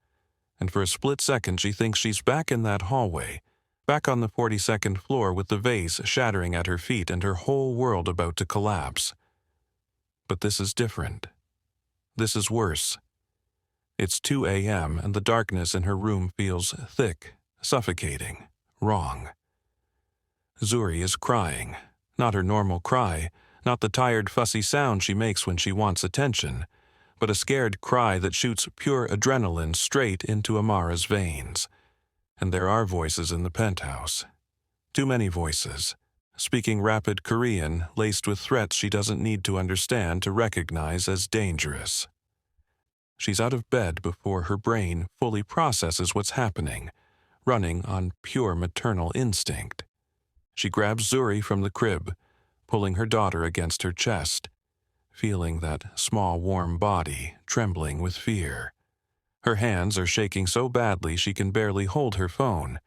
and for a split second she thinks she's back in that hallway, back on the 42nd floor with the vase shattering at her feet and her whole world about to collapse. But this is different. This is worse. It's 2 a.m. and the darkness in her room feels thick, suffocating, wrong. Zuri is crying, not her normal cry, not the tired, fussy sound she makes when she wants attention, but a scared cry that shoots pure adrenaline straight into Amara's veins. And there are voices in the penthouse. Too many voices, speaking rapid Korean laced with threats she doesn't need to understand to recognize as dangerous. She's out of bed before her brain fully processes what's happening, running on pure maternal instinct. She grabs Zuri from the crib, pulling her daughter against her chest, feeling that small warm body trembling with fear. Her hands are shaking so badly she can barely hold her phone,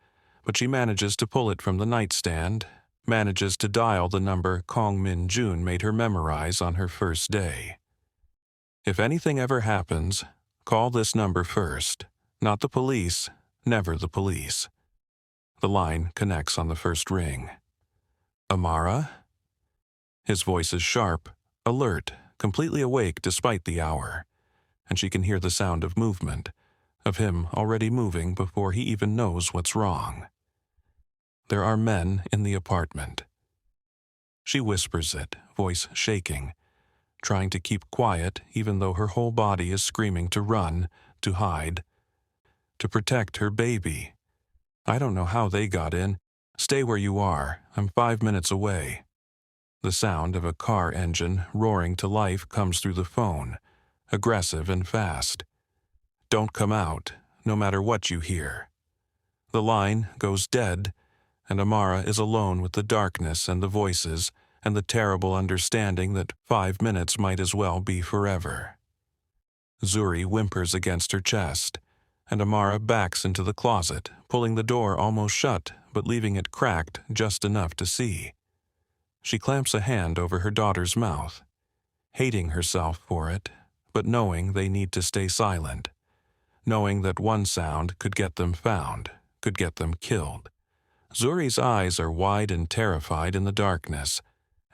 but she manages to pull it from the nightstand, manages to dial the number Kang Min-jun made her memorize on her first day. If anything ever happens, call this number first. Not the police, never the police. The line connects on the first ring. Amara? His voice is sharp, alert, completely awake despite the hour, and she can hear the sound of movement, of him already moving before he even knows what's wrong. There are men in the apartment. She whispers it, voice shaking, trying to keep quiet even though her whole body is screaming to run, to hide, to protect her baby. I don't know how they got in. Stay where you are. I'm 5 minutes away. The sound of a car engine roaring to life comes through the phone, aggressive and fast. Don't come out, no matter what you hear. The line goes dead, and Amara is alone with the darkness and the voices and the terrible understanding that 5 minutes might as well be forever. Zuri whimpers against her chest, and Amara backs into the closet, pulling the door almost shut but leaving it cracked just enough to see. She clamps a hand over her daughter's mouth, hating herself for it, but knowing they need to stay silent, knowing that one sound could get them found, could get them killed. Zuri's eyes are wide and terrified in the darkness,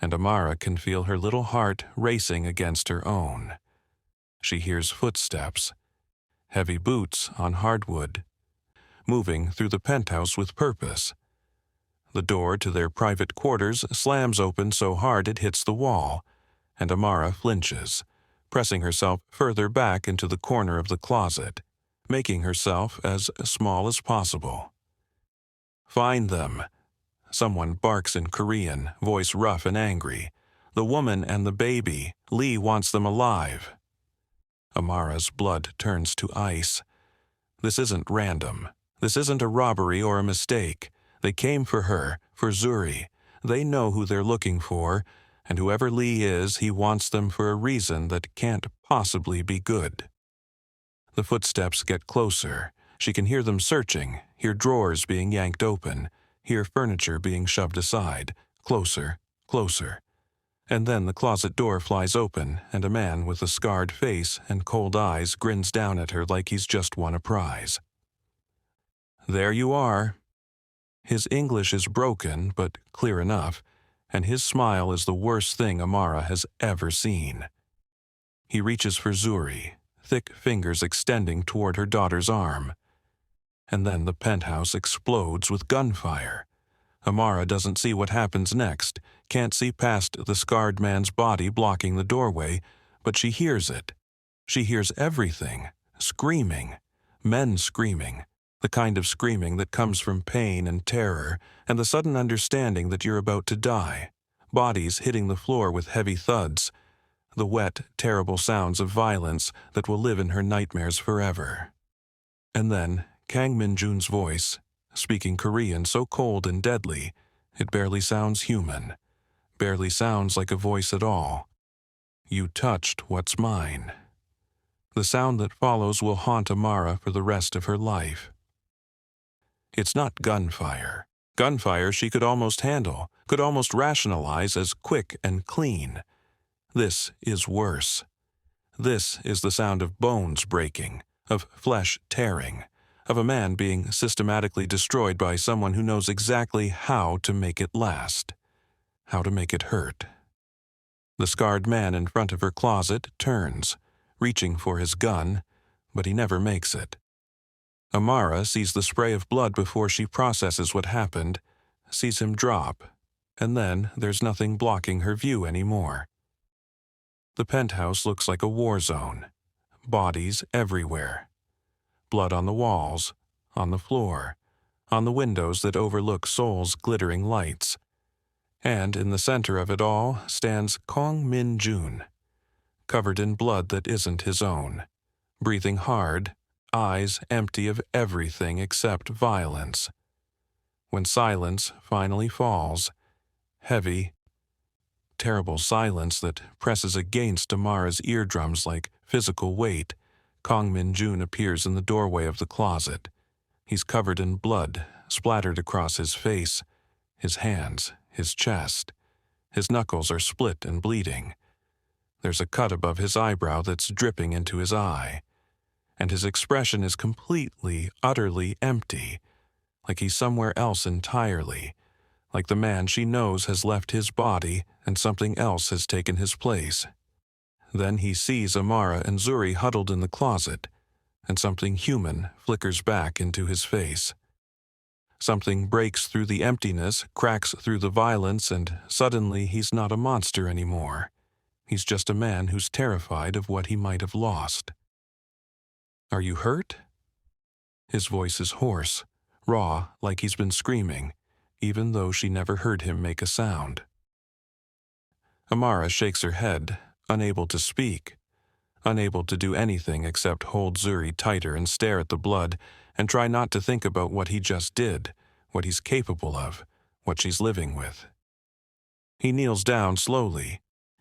and Amara can feel her little heart racing against her own. She hears footsteps, heavy boots on hardwood, moving through the penthouse with purpose. The door to their private quarters slams open so hard it hits the wall, and Amara flinches, pressing herself further back into the corner of the closet, making herself as small as possible. "Find them." Someone barks in Korean, voice rough and angry. "The woman and the baby. Lee wants them alive." Amara's blood turns to ice. This isn't random. This isn't a robbery or a mistake. They came for her, for Zuri. They know who they're looking for, and whoever Lee is, he wants them for a reason that can't possibly be good. The footsteps get closer. She can hear them searching, hear drawers being yanked open, hear furniture being shoved aside. Closer, closer. And then the closet door flies open, and a man with a scarred face and cold eyes grins down at her like he's just won a prize. "There you are." His English is broken, but clear enough, and his smile is the worst thing Amara has ever seen. He reaches for Zuri, thick fingers extending toward her daughter's arm. And then the penthouse explodes with gunfire. Amara doesn't see what happens next, can't see past the scarred man's body blocking the doorway, but she hears it. She hears everything, screaming, men screaming, the kind of screaming that comes from pain and terror and the sudden understanding that you're about to die, bodies hitting the floor with heavy thuds, the wet, terrible sounds of violence that will live in her nightmares forever. And then Kang Min-jun's voice, speaking Korean so cold and deadly, it barely sounds human, barely sounds like a voice at all. "You touched what's mine." The sound that follows will haunt Amara for the rest of her life. It's not gunfire. Gunfire she could almost handle, could almost rationalize as quick and clean. This is worse. This is the sound of bones breaking, of flesh tearing, of a man being systematically destroyed by someone who knows exactly how to make it last, how to make it hurt. The scarred man in front of her closet turns, reaching for his gun, but he never makes it. Amara sees the spray of blood before she processes what happened, sees him drop, and then there's nothing blocking her view anymore. The penthouse looks like a war zone. Bodies everywhere. Blood on the walls, on the floor, on the windows that overlook Seoul's glittering lights. And in the center of it all stands Kang Min-jun, covered in blood that isn't his own, breathing hard, eyes empty of everything except violence. When silence finally falls, heavy, terrible silence that presses against Amara's eardrums like physical weight, Kang Min-jun appears in the doorway of the closet. He's covered in blood, splattered across his face, his hands, his chest. His knuckles are split and bleeding. There's a cut above his eyebrow that's dripping into his eye. And his expression is completely, utterly empty, like he's somewhere else entirely, like the man she knows has left his body and something else has taken his place. Then he sees Amara and Zuri huddled in the closet, and something human flickers back into his face. Something breaks through the emptiness, cracks through the violence, and suddenly he's not a monster anymore. He's just a man who's terrified of what he might have lost. "Are you hurt?" His voice is hoarse, raw, like he's been screaming, even though she never heard him make a sound. Amara shakes her head, unable to speak, unable to do anything except hold Zuri tighter and stare at the blood and try not to think about what he just did, what he's capable of, what she's living with. He kneels down slowly,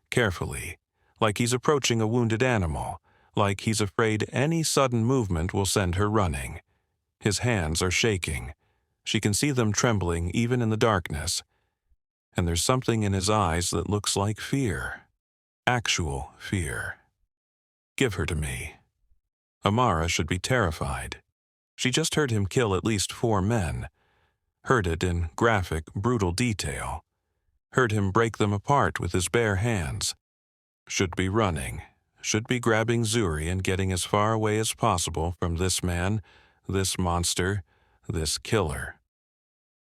carefully, like he's approaching a wounded animal, like he's afraid any sudden movement will send her running. His hands are shaking. She can see them trembling even in the darkness. And there's something in his eyes that looks like fear. Actual fear. "Give her to me." Amara should be terrified. She just heard him kill at least 4 men. Heard it in graphic, brutal detail. heard him break them apart with his bare hands. Should be running, should be grabbing Zuri and getting as far away as possible from this man, this monster, this killer.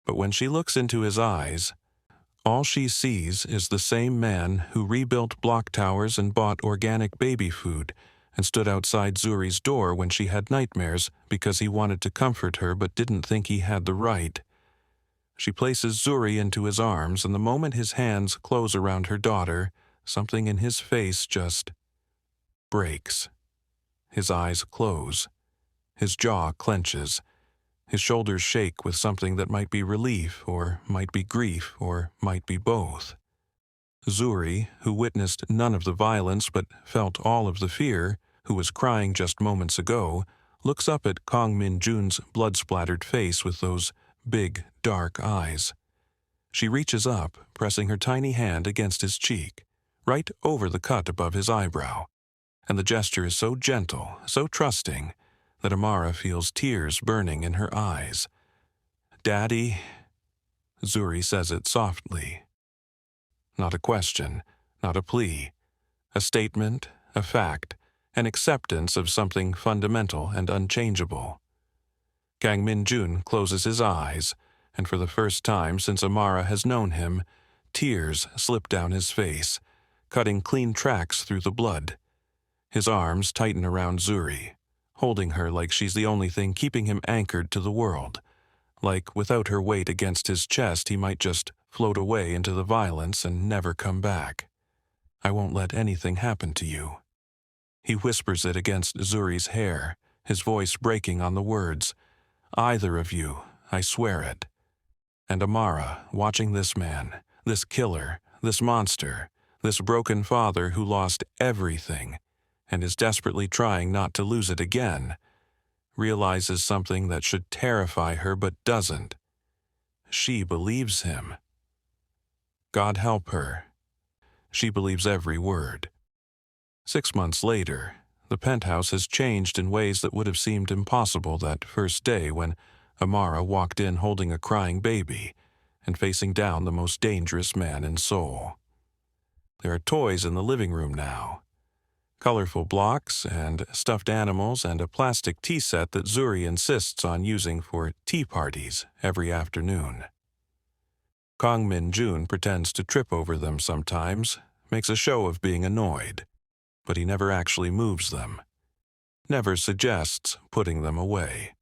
But when she looks into his eyes, all she sees is the same man who rebuilt block towers and bought organic baby food and stood outside Zuri's door when she had nightmares because he wanted to comfort her but didn't think he had the right. She places Zuri into his arms, and the moment his hands close around her daughter, something in his face just breaks. His eyes close. His jaw clenches. His shoulders shake with something that might be relief, or might be grief, or might be both. Zuri, who witnessed none of the violence but felt all of the fear, who was crying just moments ago, looks up at Kang Min-jun's blood-splattered face with those big, dark eyes. She reaches up, pressing her tiny hand against his cheek, right over the cut above his eyebrow, and the gesture is so gentle, so trusting, that Amara feels tears burning in her eyes. "Daddy," Zuri says it softly. Not a question, not a plea. A statement, a fact, an acceptance of something fundamental and unchangeable. Kang Min-jun closes his eyes, and for the first time since Amara has known him, tears slip down his face, cutting clean tracks through the blood. His arms tighten around Zuri, holding her like she's the only thing keeping him anchored to the world, like without her weight against his chest he might just float away into the violence and never come back. "I won't let anything happen to you." He whispers it against Zuri's hair, his voice breaking on the words, "Either of you, I swear it." And Amara, watching this man, this killer, this monster, this broken father who lost everything and is desperately trying not to lose it again, realizes something that should terrify her but doesn't. She believes him. God help her. She believes every word. 6 months later, the penthouse has changed in ways that would have seemed impossible that first day when Amara walked in holding a crying baby and facing down the most dangerous man in Seoul. There are toys in the living room now. Colorful blocks and stuffed animals and a plastic tea set that Zuri insists on using for tea parties every afternoon. Kang Min-jun pretends to trip over them sometimes, makes a show of being annoyed, but he never actually moves them, never suggests putting them away.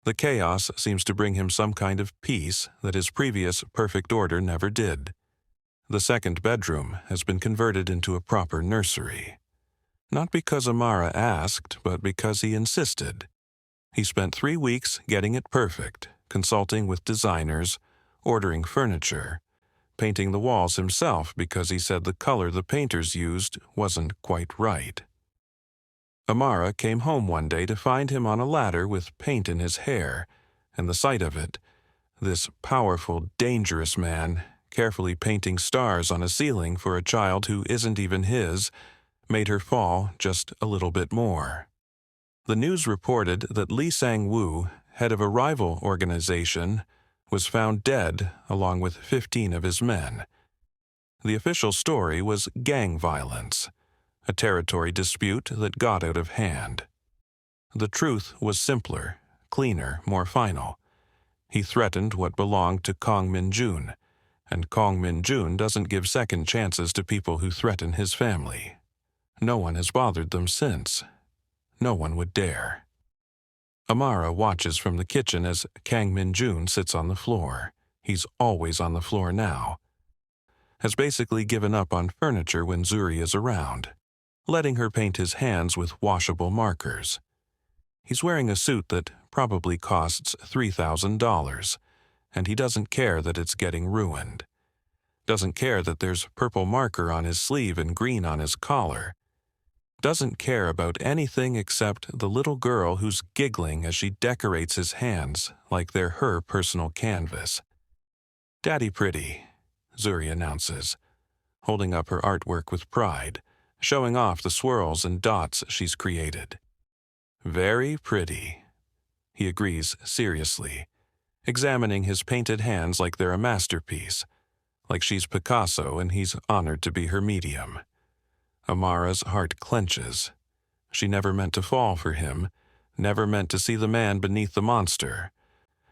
The chaos seems to bring him some kind of peace that his previous perfect order never did. The second bedroom has been converted into a proper nursery. Not because Amara asked, but because he insisted. He spent 3 weeks getting it perfect, consulting with designers, ordering furniture, painting the walls himself because he said the color the painters used wasn't quite right. Amara came home one day to find him on a ladder with paint in his hair, and the sight of it, this powerful, dangerous man, carefully painting stars on a ceiling for a child who isn't even his, made her fall just a little bit more. The news reported that Lee Sang-woo, head of a rival organization, was found dead along with 15 of his men. The official story was gang violence, a territory dispute that got out of hand. The truth was simpler, cleaner, more final. He threatened what belonged to Kang Min-jun, and Kang Min-jun doesn't give second chances to people who threaten his family. No one has bothered them since. No one would dare. Amara watches from the kitchen as Kang Min-jun sits on the floor. He's always on the floor now. Has basically given up on furniture when Zuri is around, letting her paint his hands with washable markers. He's wearing a suit that probably costs $3,000, and he doesn't care that it's getting ruined. Doesn't care that there's purple marker on his sleeve and green on his collar. Doesn't care about anything except the little girl who's giggling as she decorates his hands like they're her personal canvas. "Daddy pretty," Zuri announces, holding up her artwork with pride, showing off the swirls and dots she's created. "Very pretty," he agrees seriously, examining his painted hands like they're a masterpiece, like she's Picasso and he's honored to be her medium. Amara's heart clenches. She never meant to fall for him, never meant to see the man beneath the monster,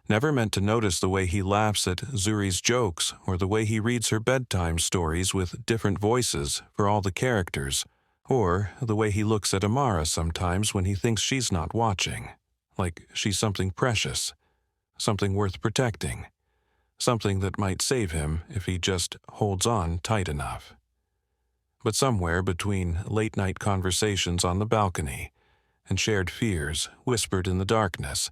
never meant to notice the way he laughs at Zuri's jokes or the way he reads her bedtime stories with different voices for all the characters, or the way he looks at Amara sometimes when he thinks she's not watching, like she's something precious, something worth protecting, something that might save him if he just holds on tight enough. But somewhere between late-night conversations on the balcony and shared fears whispered in the darkness,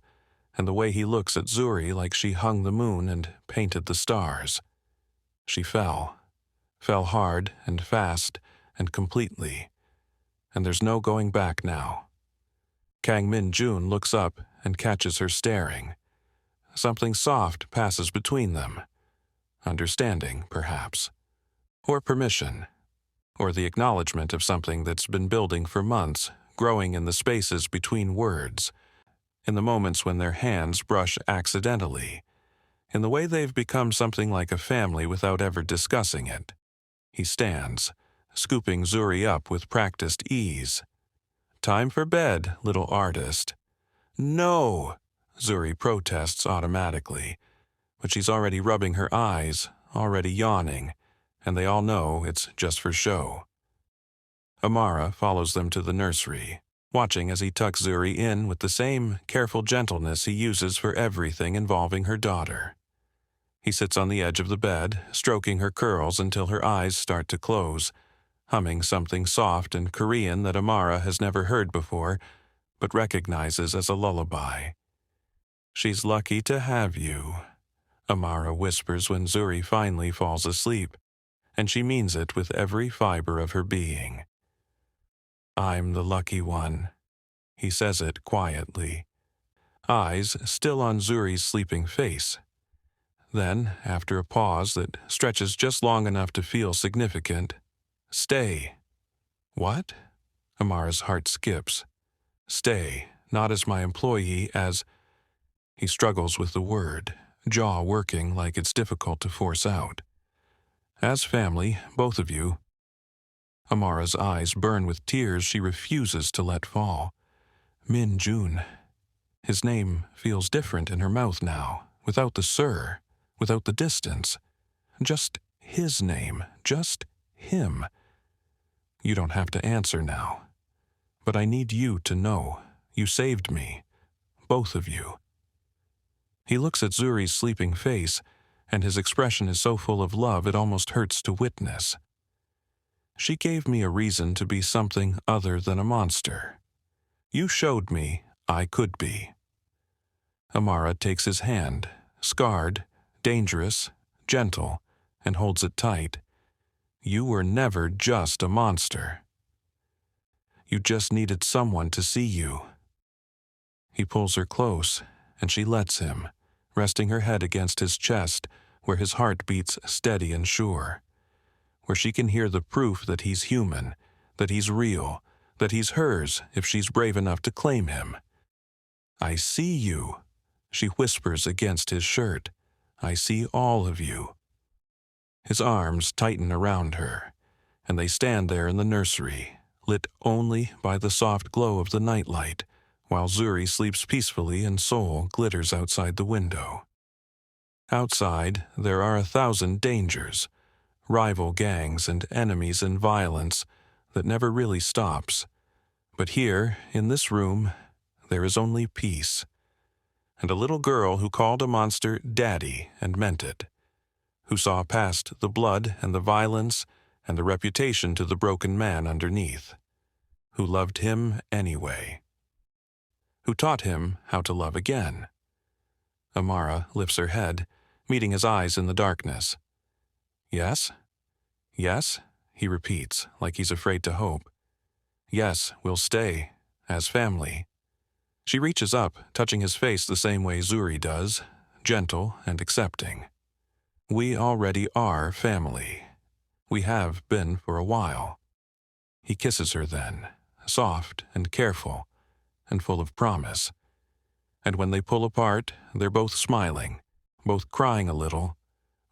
and the way he looks at Zuri like she hung the moon and painted the stars, she fell hard and fast and completely, and there's no going back now. Kang Min-jun looks up and catches her staring. Something soft passes between them. Understanding, perhaps. Or permission. Or the acknowledgement of something that's been building for months, growing in the spaces between words, in the moments when their hands brush accidentally, in the way they've become something like a family without ever discussing it. He stands, scooping Zuri up with practiced ease. "Time for bed, little artist." "No!" Zuri protests automatically, but she's already rubbing her eyes, already yawning, and they all know it's just for show. Amara follows them to the nursery, watching as he tucks Zuri in with the same careful gentleness he uses for everything involving her daughter. He sits on the edge of the bed, stroking her curls until her eyes start to close, humming something soft and Korean that Amara has never heard before, but recognizes as a lullaby. "She's lucky to have you," Amara whispers when Zuri finally falls asleep, and she means it with every fiber of her being. "I'm the lucky one," he says it quietly, eyes still on Zuri's sleeping face. Then, after a pause that stretches just long enough to feel significant, "Stay." "What?" Amara's heart skips. "Stay, not as my employee, as—" He struggles with the word, jaw working like it's difficult to force out. "As family, both of you." Amara's eyes burn with tears she refuses to let fall. Min-jun. His name feels different in her mouth now, without the sir, without the distance. Just his name, just him. "You don't have to answer now. But I need you to know. You saved me. Both of you." He looks at Zuri's sleeping face, and his expression is so full of love it almost hurts to witness. "She gave me a reason to be something other than a monster. You showed me I could be." Amara takes his hand, scarred, dangerous, gentle, and holds it tight. "You were never just a monster. You just needed someone to see you." He pulls her close, and she lets him, resting her head against his chest where his heart beats steady and sure, where she can hear the proof that he's human, that he's real, that he's hers if she's brave enough to claim him. "I see you," she whispers against his shirt. "I see all of you." His arms tighten around her, and they stand there in the nursery, lit only by the soft glow of the nightlight, while Zuri sleeps peacefully and Seoul glitters outside the window. Outside, there are 1,000 dangers, rival gangs and enemies and violence that never really stops. But here, in this room, there is only peace. And a little girl who called a monster Daddy and meant it, who saw past the blood and the violence and the reputation to the broken man underneath, who loved him anyway, who taught him how to love again. Amara lifts her head, meeting his eyes in the darkness. "Yes? Yes?" he repeats, like he's afraid to hope. "Yes, we'll stay, as family." She reaches up, touching his face the same way Zuri does, gentle and accepting. "We already are family. We have been for a while." He kisses her then, soft and careful, and full of promise. And when they pull apart, they're both smiling, both crying a little,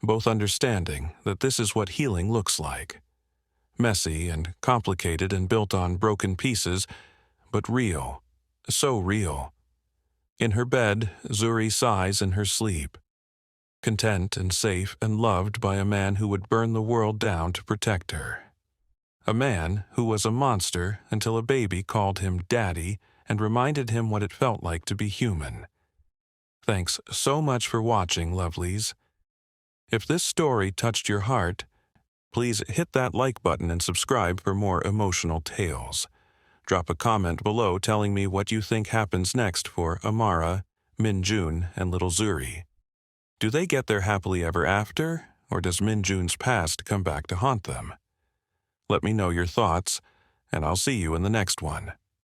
both understanding that this is what healing looks like. Messy and complicated and built on broken pieces, but real, so real. In her bed, Zuri sighs in her sleep, content and safe and loved by a man who would burn the world down to protect her. A man who was a monster until a baby called him Daddy and reminded him what it felt like to be human. Thanks so much for watching, lovelies. If this story touched your heart, please hit that like button and subscribe for more emotional tales. Drop a comment below telling me what you think happens next for Amara, Min-jun, and little Zuri. Do they get their happily ever after, or does Min-jun's past come back to haunt them? Let me know your thoughts, and I'll see you in the next one.